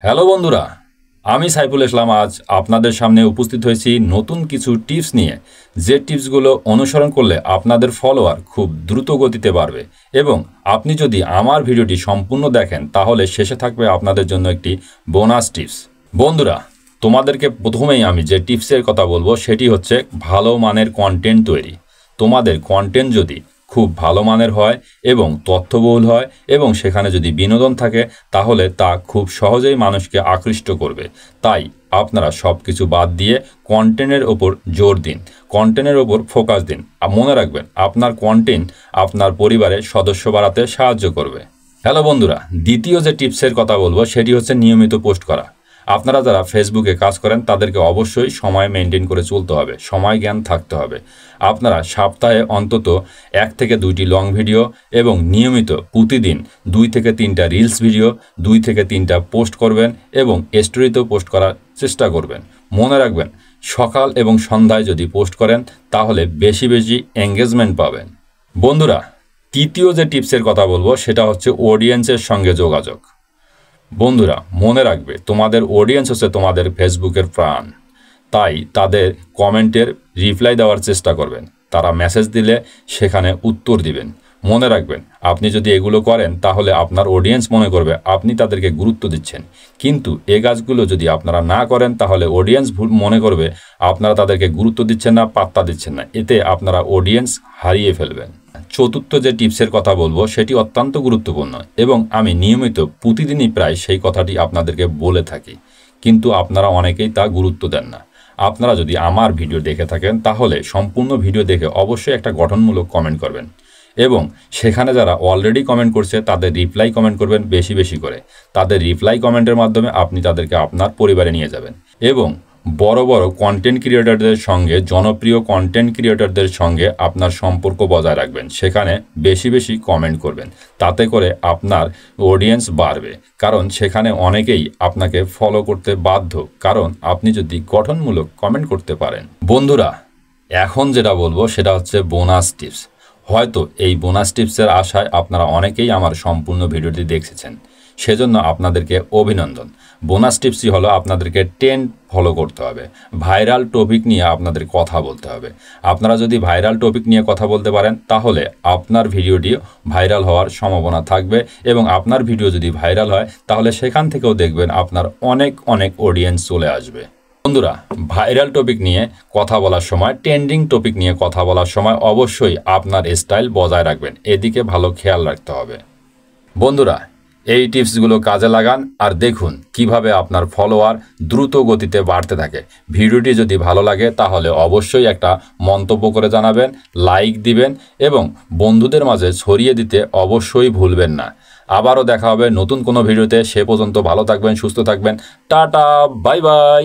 Hello বন্ধুরা, আমি সাইফুল ইসলাম আজ আপনাদের সামনে উপস্থিত হয়েছি নতুন কিছু টিপস নিয়ে, যে টিপসগুলো অনুসরণ করলে আপনাদের ফলোয়ার খুব দ্রুত গতিতে বাড়বে এবং আপনি যদি আমার ভিডিওটি সম্পূর্ণ দেখেন তাহলে শেষে থাকবে আপনাদের জন্য একটি বোনাস টিপস। বন্ধুরা, তোমাদেরকে প্রথমেই আমি যে টিপসের কথা বলবো সেটি হচ্ছে ভালো মানের কন্টেন্ট তৈরি। তোমাদের কন্টেন্ট যদি খুব ভালো মানের হয় এবং তথ্যবহুল হয় এবং সেখানে যদি বিনোদন থাকে তাহলে তা খুব সহজেই মানুষকে আকৃষ্ট করবে। তাই আপনারা সব কিছু বাদ দিয়ে কন্টেন্টের ওপর জোর দিন, কন্টেন্টের ওপর ফোকাস দিন। মনে রাখবেন, আপনার কন্টেন্ট আপনার পরিবারের সদস্য বাড়াতে সাহায্য করবে। হ্যালো বন্ধুরা, দ্বিতীয় যে টিপসের কথা বলবো সেটি হচ্ছে নিয়মিত পোস্ট করা। আপনারা যারা ফেসবুকে কাজ করেন তাদেরকে অবশ্যই সময় মেনটেন করে চলতে হবে, সময় জ্ঞান থাকতে হবে। আপনারা সপ্তাহে অন্তত 1 থেকে 2টি লং ভিডিও এবং নিয়মিত প্রতিদিন 2 থেকে 3টা রিলস ভিডিও, 2 থেকে 3টা পোস্ট করবেন এবং স্টোরিতেও পোস্ট করার চেষ্টা করবেন। মনে রাখবেন, সকাল এবং সন্ধ্যায় যদি পোস্ট করেন তাহলে বেশি বেশি এঙ্গেজমেন্ট পাবেন। বন্ধুরা, তৃতীয় যে টিপসের কথা বলবো সেটা হচ্ছে অডিয়েন্সের সঙ্গে যোগাযোগ। বন্ধুরা, মনে রাখবে, তোমাদের অডিয়েন্স হচ্ছে তোমাদের ফেসবুকের প্রাণ। তাই তাদের কমেন্টের রিপ্লাই দেওয়ার চেষ্টা করবেন। তারা মেসেজ দিলে সেখানে উত্তর দিবেন। মনে রাখবেন, আপনি যদি এগুলো করেন তাহলে আপনার অডিয়েন্স মনে করবে আপনি তাদেরকে গুরুত্ব দিচ্ছেন। কিন্তু এই কাজগুলো যদি আপনারা না করেন তাহলে অডিয়েন্স মনে করবে আপনারা তাদেরকে গুরুত্ব দিচ্ছেন না, পাত্তা দিচ্ছেন না। এতে আপনারা অডিয়েন্স হারিয়ে ফেলবেন। চতুর্থ যে টিপসের কথা বলবো সেটি অত্যন্ত গুরুত্বপূর্ণ এবং আমি নিয়মিত প্রতিদিনই প্রায় সেই কথাটি আপনাদেরকে বলে থাকি, কিন্তু আপনারা অনেকেই তা গুরুত্ব দেন না। আপনারা যদি আমার ভিডিও দেখে থাকেন তাহলে সম্পূর্ণ ভিডিও দেখে অবশ্যই একটা গঠনমূলক কমেন্ট করবেন এবং সেখানে যারা অলরেডি কমেন্ট করছে তাদের রিপ্লাই কমেন্ট করবেন বেশি বেশি করে। তাদের রিপ্লাই কমেন্টের মাধ্যমে আপনি তাদেরকে আপনার পরিবারে নিয়ে যাবেন এবং বড় বড় কন্টেন্ট ক্রিয়েটরদের সঙ্গে, জনপ্রিয় কন্টেন্ট ক্রিয়েটরদের সঙ্গে আপনার সম্পর্ক বজায় রাখবেন। সেখানে বেশি বেশি কমেন্ট করবেন, তাতে করে আপনার অডিয়েন্স বাড়বে, কারণ সেখানে অনেকেই আপনাকে ফলো করতে বাধ্য, কারণ আপনি যদি গঠনমূলক কমেন্ট করতে পারেন। বন্ধুরা, এখন যেটা বলবো সেটা হচ্ছে বোনাস টিপস। হয়তো এই বোনাস টিপসের আশায় আপনারা অনেকেই আমার সম্পূর্ণ ভিডিওটি দেখেছেন, সেজন্য আপনাদেরকে অভিনন্দন। বোনাস টিপসই হলো আপনাদেরকে ট্রেন্ড ফলো করতে হবে, ভাইরাল টপিক নিয়ে আপনাদের কথা বলতে হবে। আপনারা যদি ভাইরাল টপিক নিয়ে কথা বলতে পারেন তাহলে আপনার ভিডিওটি ভাইরাল হওয়ার সম্ভাবনা থাকবে এবং আপনার ভিডিও যদি ভাইরাল হয় তাহলে সেখান থেকেও দেখবেন আপনার অনেক অনেক অডিয়েন্স চলে আসবে। বন্ধুরা, ভাইরাল টপিক নিয়ে কথা বলার সময়, ট্রেন্ডিং টপিক নিয়ে কথা বলার সময় অবশ্যই আপনার স্টাইল বজায় রাখবেন, এদিকে ভালো খেয়াল রাখতে হবে। বন্ধুরা, এই টিপসগুলো কাজে লাগান আর দেখুন কিভাবে আপনার ফলোয়ার দ্রুত গতিতে বাড়তে থাকে। ভিডিওটি যদি ভালো লাগে তাহলে অবশ্যই একটা মন্তব্য করে জানাবেন, লাইক দিবেন এবং বন্ধুদের মাঝে ছড়িয়ে দিতে অবশ্যই ভুলবেন না। আবারও দেখা হবে নতুন কোনো ভিডিওতে। সে পর্যন্ত ভালো থাকবেন, সুস্থ থাকবেন। Tata, bye bye.